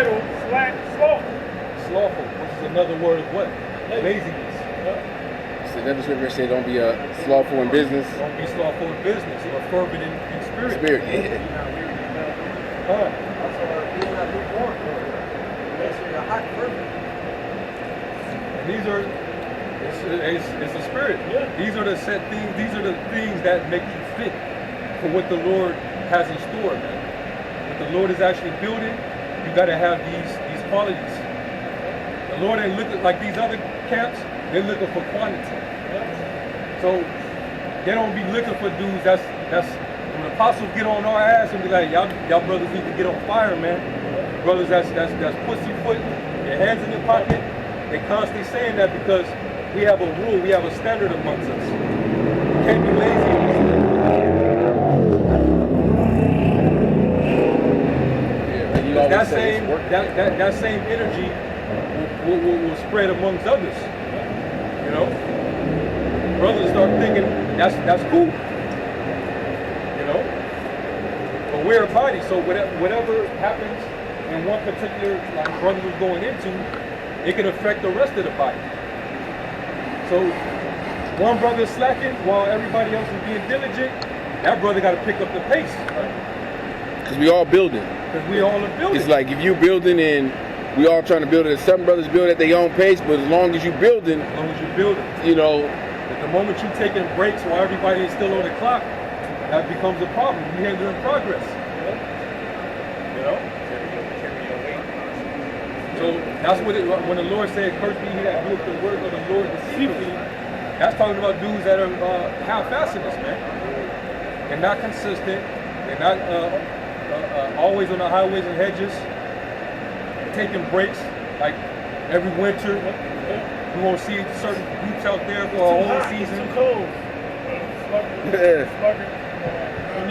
idle, slack, slothful. Slothful, which is another word of what? Laziness. So another scripture said, "Don't be slothful in business." Don't be slothful in business, or fervent in spirit. Spirit, yeah. Huh. And these are, it's a spirit. Yeah. These are the set things, these are the things that make you fit for what the Lord has in store, man. What the Lord is actually building, you gotta have these qualities. The Lord ain't looking like these other camps, they're looking for quantity. So they don't be looking for dudes that's when the apostles get on our ass and be like, y'all brothers need to get on fire, man. Brothers that's pussyfoot, their hands in their pocket. They constantly saying that because we have a rule, we have a standard amongst us. You can't be lazy in this thing. That same energy will spread amongst others. You know? Brothers start thinking that's cool. You know? But we're a body, so whatever happens in one particular brother was going into, it can affect the rest of the body. So one brother is slacking while everybody else is being diligent, that brother got to pick up the pace. Because we all building. Because we all are building. It's like if you building and we all trying to build it. Some brothers build at their own pace, but as long as you building, you know. But the moment you taking breaks while everybody is still on the clock, that becomes a problem. You hindering progress. You know? So that's what when the Lord said, "Cursed be he that doeth the work of the Lord deceitfully," that's talking about dudes that are half-assedness, man. They're not consistent. They're not always on the highways and hedges, taking breaks like every winter. We won't see certain groups out there for a whole season. Too cold. We're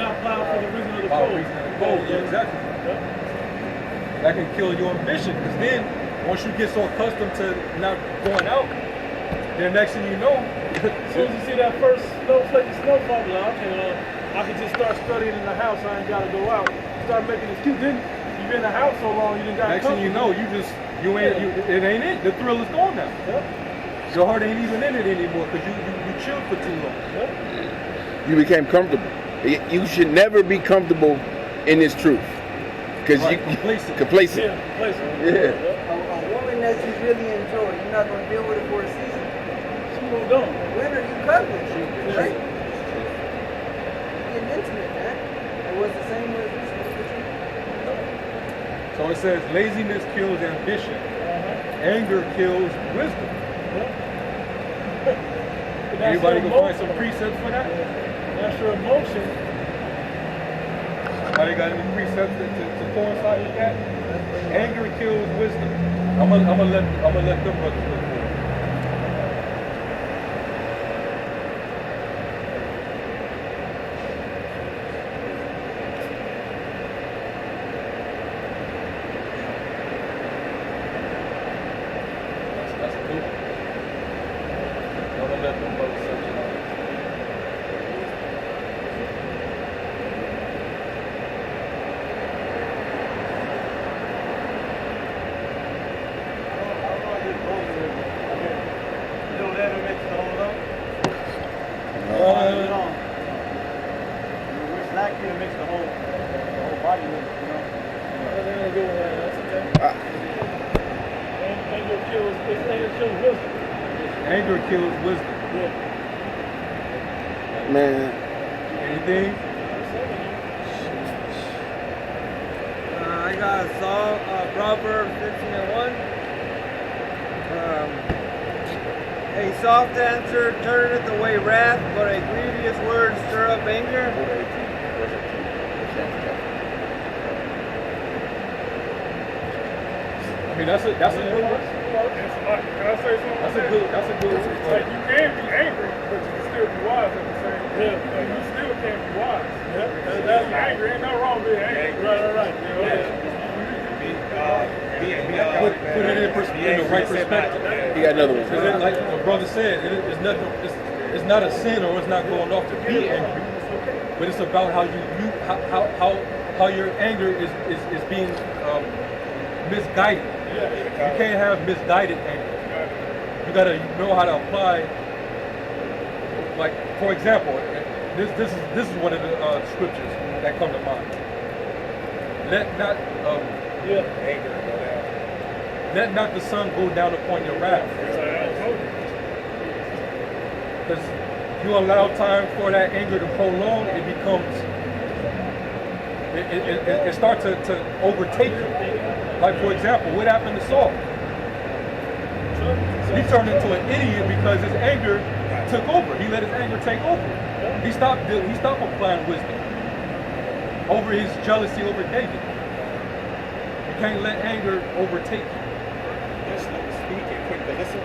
not plowing for the reason of the cold. Yeah, exactly. That can kill your ambition, because then once you get so accustomed to not going out, then next thing you know, as soon as you see that first snowflake of snow falling out, I can just start studying in the house. I ain't gotta go out. Start making excuses. Then you've been in the house so long, you didn't got. Next thing you know, it ain't it. The thrill is gone now. Your heart ain't even in it anymore because you chilled for too long. You became comfortable. You should never be comfortable in this truth. Because you complacent. Yeah, complacent. Yeah. A woman that you really enjoy, you're not going to deal with it for a season. She moved on. Winter, you cuddling. Right? Getting intimate, man. It was the same with you. So it says laziness kills ambition. Anger kills wisdom. Anybody can find some precepts for that? That's your emotion. Anybody got any precepts to coincide with that? Anger kills wisdom. I'm gonna let them brothers look for it. That's cool. I'm gonna let them brothers search it out. Anger kills wisdom. Man. Anything? I got Proverbs 15:1. A soft answer turneth away wrath, but a grievous word stir up anger. I mean, that's a good one. Can I say something? That's a good one. Like, you can be angry, but you can still be wise at the same time. Yeah. Like, you still can be wise. Yeah. That's angry. Ain't nothing wrong with being angry. Right. You know? Put it in the right perspective. You got another one. Because like the brother said, it's not a sin or it's not going off to be angry, but it's about how your anger is being misguided. You can't have misguided anger. You gotta know how to apply. Like, for example, this is one of the scriptures that come to mind. Let not let not the sun go down upon your wrath. Because you allow time for that anger to prolong, it becomes, it starts to overtake you. Like, for example, what happened to Saul? He turned into an idiot because his anger took over. He let his anger take over. He stopped applying wisdom over his jealousy over David. You can't let anger overtake you. Just let me speak and quick to listen.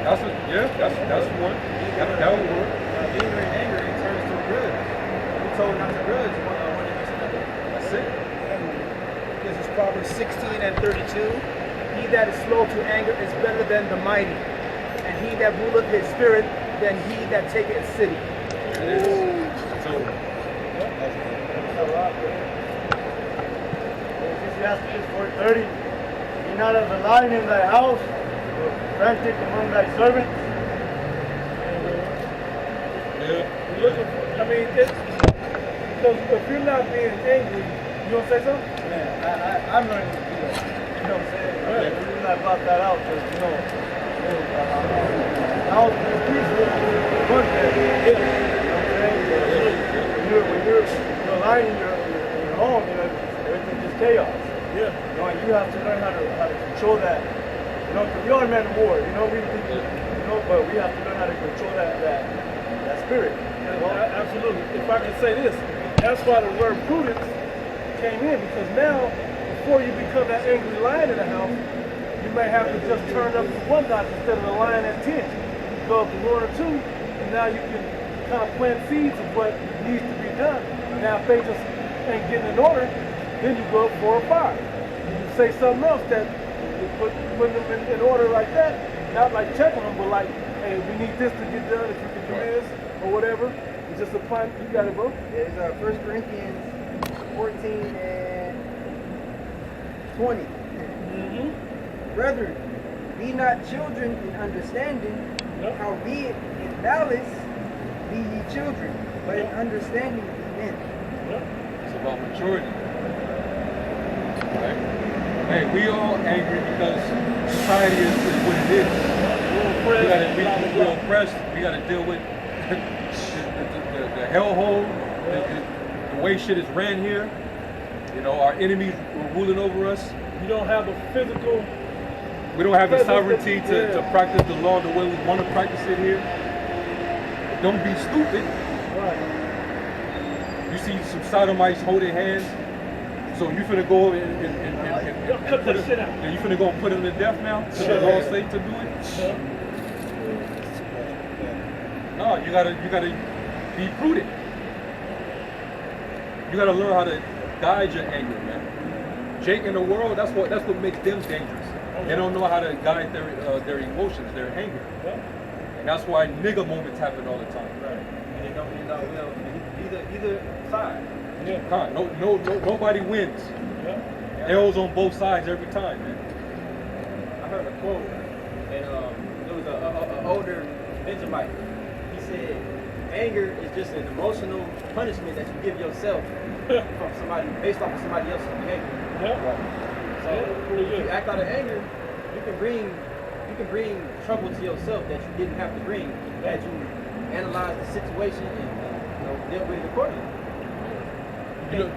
That's one. That would work. Anger and anger, it turns to a grudge. We're told not to grudge one against another. That's it. This is Proverbs 16 and 32. He that is slow to anger is better than the mighty, and he that ruleth his spirit than he that taketh a city. It is. So, Ecclesiastes 4:30. Be not as a lion in thy house, or frantic among thy servants. I mean, because if you're not being angry, you want to say something? Man, I'm learning to do that. You know what I'm saying? Right. The reason I brought that out because, house is peaceful, good there. You know what I'm saying? When you're lying in your home, everything's just chaos. Yeah. And you have to learn how to control that. Because we are men of war. But we have to learn how to control that spirit. Absolutely. If I can say this, that's why the word prudence came in, because now, before you become that angry lion in the house, you may have to just turn up to 1 notch instead of the lion at 10. You go up to 1 or 2, and now you can kind of plant seeds of what needs to be done. Now, if they just ain't getting in order, then you go up 4 or 5. You say something else that put them in order like that, not like checking them, but like, hey, we need this to get done, if you can do this, or whatever. You just apply, you got it, bro. There's 1 Corinthians 14 and 20. Brethren, be not children in understanding, howbeit in malice be ye children, but in understanding be men. it's about maturity. Right? Hey, we all angry because society is what it is. We're oppressed. We got to deal with the hellhole, the way shit is ran here. You know, our enemies are ruling over us. You don't have the physical. We don't have the sovereignty to practice the law the way we want to practice it here. Don't be stupid. Right. You see some sodomites holding hands, so you finna go and cut that shit out. And you finna go and put them to death now? Because the law say to do it? No, you gotta be prudent. You gotta learn how to guide your anger, man. Jake in the world, that's what makes them dangerous. They don't know how to guide their emotions, their anger. And that's why nigga moments happen all the time. Right. And it don't either side. Yeah. Nobody wins. L's on both sides every time, man. I heard a quote, and it was an older Benjamite. He said, anger is just an emotional punishment that you give yourself from somebody, based off of somebody else's behavior. So if you act out of anger, you can bring trouble to yourself that you didn't have to bring, had you analyze the situation and deal with it accordingly. You know,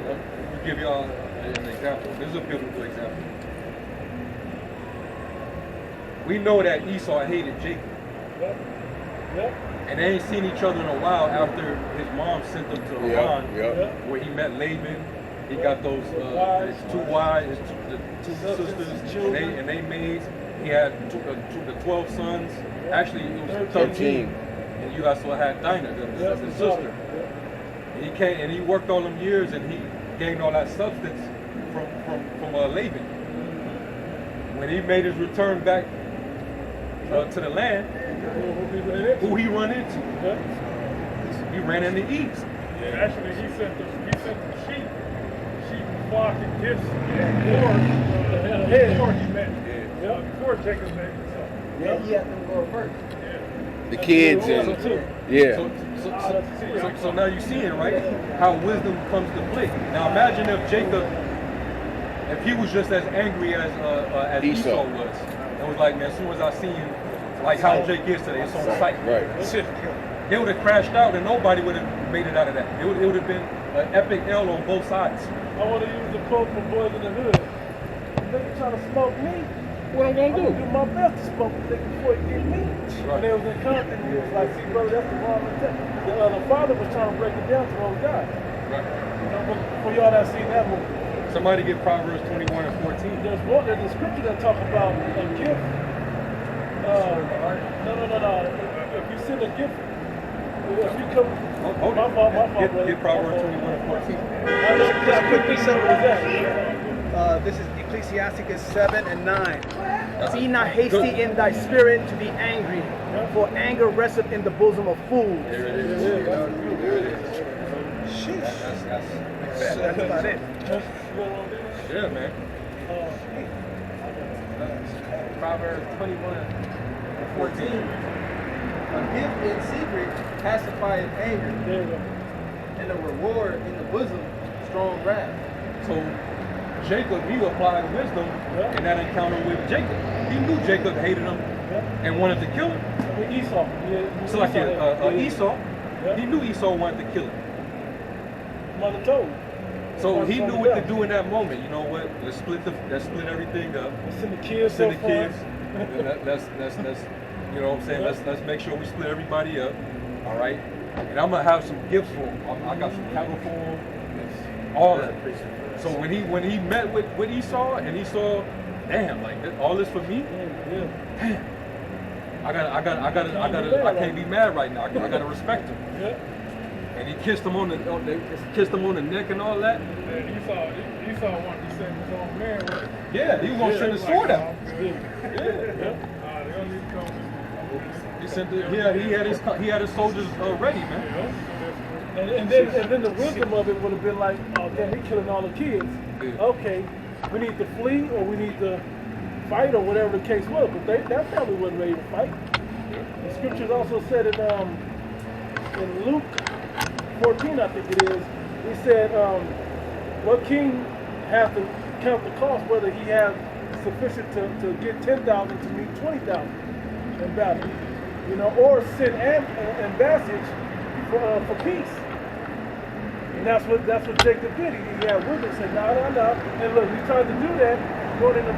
let me give y'all an example. This is a biblical example. We know that Esau hated Jacob. And they ain't seen each other in a while after his mom sent them to Iran, where he met Laban. He got those his two wives, the two sisters, and they made. He had the 12 sons. Actually, it was 13. And you also had Dinah, his sister. And he came and he worked all them years, and he gained all that substance from Laban. When he made his return back to the land, who he run into? He ran into Eve. Actually, he sent the sheep flock and gifts before he met. Before Jacob met himself. Yeah, he had them go first. The kids and yeah. So now you're seeing, right, how wisdom comes to play. Now imagine if Jacob, if he was just as angry as Esau was, and was like, man, as soon as I see you, like how Jake is today, it's on sight. Right. They would have crashed out, and nobody would have made it out of that. It would have been an epic L on both sides. I want to use the quote from Boys in the Hood. They trying to smoke me. What I'm gonna do? Do my best to smoke the nigga before he get me. Right. And they was in contact, and he was like, see, brother, that's the wrong mentality. The father was trying to break it down to old guy. Right. You know, but for y'all that seen that movie. Somebody get Proverbs 21 and 14. There's a scripture that talk about a gift. No. If you send a gift, if you come, Hold my it. fault. Get Proverbs 21 and 14. Just quickly, so what is that? This is Ecclesiasticus 7 and 9. Be not hasty Good. in thy spirit to be angry, for anger resteth in the bosom of fools. There it is. There it is. That's about it. Yeah, man. Proverbs 21 and 14. A gift in secret pacifieth anger, There you go. and a reward in the bosom, strong wrath. So Jacob, he applied wisdom in that encounter with Jacob. He knew Jacob hated him and wanted to kill him. I mean, Esau. So like Esau, he knew Esau wanted to kill him. Mother told. So he knew what to do in that moment. You know what? Let's split everything up. Send the kids Send the so far. kids. Let's you know what I'm saying? Let's make sure we split everybody up. All right. And I'm gonna have some gifts for him. I got some cattle for him. All that. So when he met with Esau and he saw, damn, like all this for me. Damn. I can't be mad right now. I gotta respect him. Yeah. And he kissed him on the neck and all that. Esau wanted to send his own man, right? Yeah, he was gonna send the sword out. He sent he had his soldiers ready, man. And then the wisdom of it would have been like, oh damn, he killing all the kids. Yeah. Okay, we need to flee or we need to fight or whatever the case was. But that family wasn't ready to fight. The scriptures also said in Luke 14, I think it is, he said, what king has to count the cost, whether he has sufficient to get 10,000 to meet 20,000 in battle, you know, or send ambassadors for peace. And that's what Jacob did. He had wisdom, said, no. And look, he tried to do that, going in the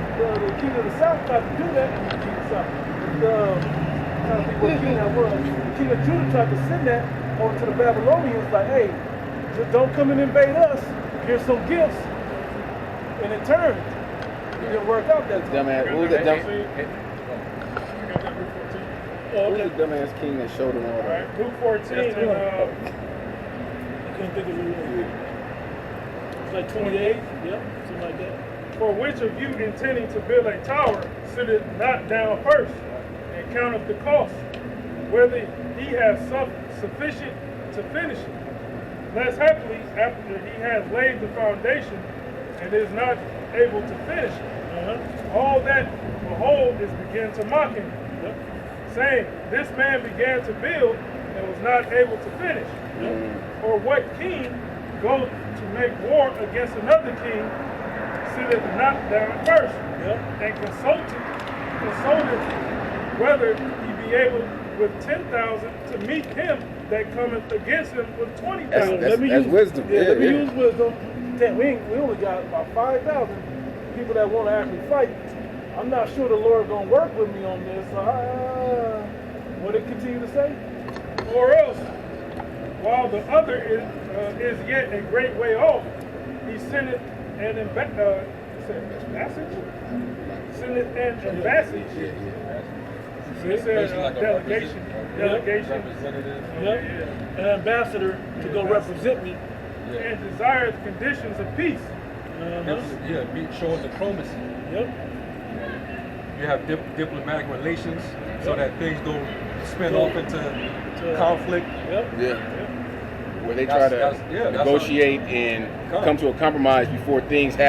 king of the south tried to do that, and the king of the south. I don't think what king that was. The king of Judah tried to send that over to the Babylonians, like, hey, just don't come and invade us. Here's some gifts. And it turned. It didn't work out that time. Dumbass. What was that dumb? Oh, Who's okay. the dumbass king that showed him all that? Luke 14 and I couldn't think of it. It's like 28, yep, something like that. For which of you intending to build a tower sitteth not down first and counteth the cost, whether he has sufficient to finish it? Less happily, after he has laid the foundation and is not able to finish it, all that behold is begin to mock him, saying, this man began to build and was not able to finish. Or what king goes to make war against another king, sitteth not down first, and consulted whether he be able with 10,000 to meet him that cometh against him with 20,000. That's wisdom. Yeah, let me use wisdom. Damn, we only got about 5,000 people that want to actually fight. I'm not sure the Lord gonna work with me on this. What did it continue to say? Or else, while the other is yet a great way off, he sendeth an ambassage. Sendeth an ambassage. It says delegation. Representative. An ambassador to go represent me. And desires conditions of peace. Showing diplomacy. Yep. You have diplomatic relations so that things don't spin off into conflict. Yep. Yeah. where they try to That's negotiate and come to a compromise before things happen.